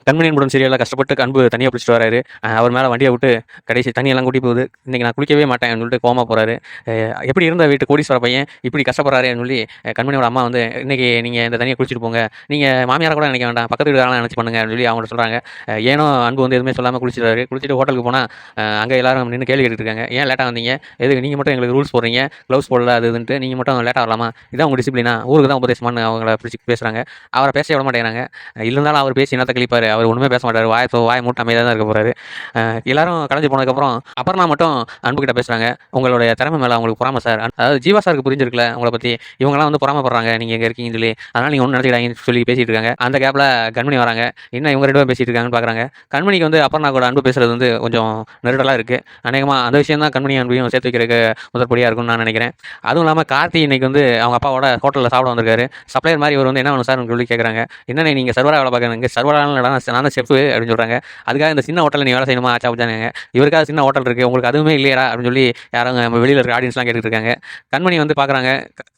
கண்மணி அன்புடன் சீரியலில் கஷ்டப்பட்டு அன்பு தண்ணியை பிடிச்சிட்டு வராரு. அவர் மேலே வண்டியை விட்டு கடைசி தண்ணியெல்லாம் கூட்டி போகுது. இன்றைக்கி நான் குளிக்கவே மாட்டேன்னு சொல்லிட்டு கோமா போகிறாரு. எப்படி இருந்த வீட்டு கோடீஸ்வர பையன் இப்படி கஷ்டப்படுறாருன்னு சொல்லி கண்மணியோட அம்மா வந்து இன்றைக்கி நீங்கள் இந்த தண்ணியை குளிச்சுட்டு போங்க, நீங்கள் மாமியாரை கூட நினைக்க வேண்டாம், பக்கத்து வீடுகாரெல்லாம் நினச்சி பண்ணுங்க அப்படின்னு சொல்லி அவங்க சொல்கிறாங்க. ஏனோ அன்பு வந்து எதுவுமே சொல்லாமல் குளிச்சிட்டாரு. குளிச்சுட்டு ஹோட்டலுக்கு போனால் அங்கே எல்லாரும் நின்று கேள்வி கேட்டுருக்காங்க. ஏன் லேட்டாக வந்தீங்க, எதுக்கு நீங்கள் மட்டும் எங்களுக்கு ரூல்ஸ் போடுறீங்க, க்ளவுஸ் போடல அது இதுன்ட்டு நீங்கள் மட்டும் லேட்டாக வரலாமா, இதான் உங்கள் டிசிப்ளினா, ஊருக்கு தான் உபதேசமானு அவங்கள பிடிச்சி பேசுகிறாங்க. அவரை பேச விட மாட்டேங்கிறாங்க. இருந்தாலும் அவர் பேசி என்னத்தை கழிப்பார், அவர் ஒன்றுமே பேச மாட்டார், வாயை மூட்டை அமைதியாக தான் இருக்க போகிறாரு. எல்லாரும் கலைஞ்சு போனதுக்கப்புறம் அப்புறம் மட்டும் அன்புக்கிட்ட பேசுகிறாங்க. உங்களுடைய திறமை மேலே அவங்களுக்கு பொறாமை சார், அதாவது ஜீவா சாருக்கு புரிஞ்சிருக்கல உங்களை பற்றி, இவங்கெல்லாம் வந்து பொறாமப்படுறாங்க நீங்கள் எங்கே இருக்கீங்கன்னு சொல்லி, அதனால் நீங்கள் ஒன்றும் நினச்சிக்கிட்டாங்கன்னு சொல்லி பேசிகிட்டு இருக்காங்க. அந்த கேப்பில் கண்மணி வராங்க. இன்னும் இவங்க ரெண்டு பேரும் பேசிகிட்டு இருக்காங்கன்னு பார்க்குறாங்க. கண்மணிக்கு வந்து அப்புறம் கூட அன்பு பேசுகிறது வந்து கொஞ்சம் நெருடலாக இருக்குது. அநேகமாக அந்த விஷயம் தான் கண்மணி அன்பையும் சேர்த்து வைக்கிறதுக்கு முதற்படியாக இருக்கும்னு நான் நினைக்கிறேன். அதுவும் இல்லாமல் கார்த்தி இன்னைக்கு வந்து அவங்க அப்பாவோட ஹோட்டலில் சாப்பிட வந்திருக்காரு. சப்ளையர் மாதிரி இவர் வந்து என்ன வேணும் சார் சொல்லி கேட்குறாங்க. என்ன நீங்கள் சர்வராக வேலை பார்க்குறீங்க, சர்வராக நான் தான் செஃப் அப்படின்னு சொல்கிறாங்க. அதுக்காக இந்த சின்ன ஹோட்டலில் நீ வேலை செய்யணுமா ஆச்சா வச்சாங்க, இவருக்காக சின்ன ஹோட்டல் இருக்குது உங்களுக்கு அதுவுமே இல்லையா அப்படின்னு சொல்லி யாரும் நம்ம வெளியில் இருக்க ஆடியன்ஸ்லாம் கேட்டுட்டு இருக்காங்க. கண்மணி வந்து பார்க்குறாங்க.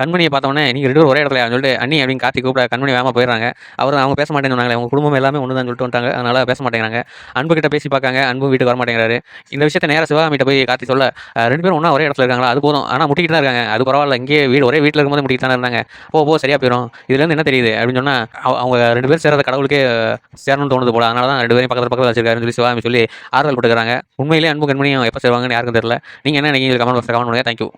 கண்மணியை பார்த்தோன்னே நீங்கள் ரெண்டு பேரும் ஒரே இடத்துல சொல்லிட்டு அண்ணி அப்படின்னு கார்த்தி கூப்பிட கண்மணி வேகமாக போயிடுறாங்க. அவங்க பேச மாட்டேன்னு சொன்னாங்க, அவங்க குடும்பம் எல்லாமே ஒன்று தான் சொல்லிட்டு வந்துட்டாங்க, அதனால் பேச மாட்டேங்கிறாங்க. அன்பு கிட்ட பேசி பார்க்காங்க, அன்பு வீட்டுக்கு வர மாட்டேங்கிறாரு. இந்த விஷயத்தை நேராக சிவகாமிட்ட போய் கார்த்தி சொல்ல, ரெண்டு பேரும் ஒன்றா ஒரே இடத்துல இருக்காங்களா, அது போதும், ஆனால் முட்டிக்கிட்டு தான் இருக்காங்க, அது பரவாயில்ல, இங்கே ஒரே வீட்டில் இருக்கும்போது முட்டிக்கிட்டு தானே இருந்தாங்க, போ சரியாக போயிடும், இதுலேருந்து என்ன தெரியுது அப்படின்னு சொன்னால் அவங்க ரெண்டு பேரும் சேர்றத கடவுளுக்கே சேரணும்னு தோணுது போல, அதனால தான் ரெண்டு பேரும் பக்கத்தில் வச்சிருக்காருன்னு சொல்லி சிவகாமி சொல்லி ஆறுதல் போட்டுக்கிறாங்க. உண்மையிலேயே அன்பு கண்மணியும் எப்போ சேருவாங்கன்னு யாருக்கும் தெரியல. நீங்கள் என்ன நினைக்கிறீங்க கமெண்ட் பாக்ஸில் கமெண்ட் பண்ணுங்கள். தேங்க்யூ.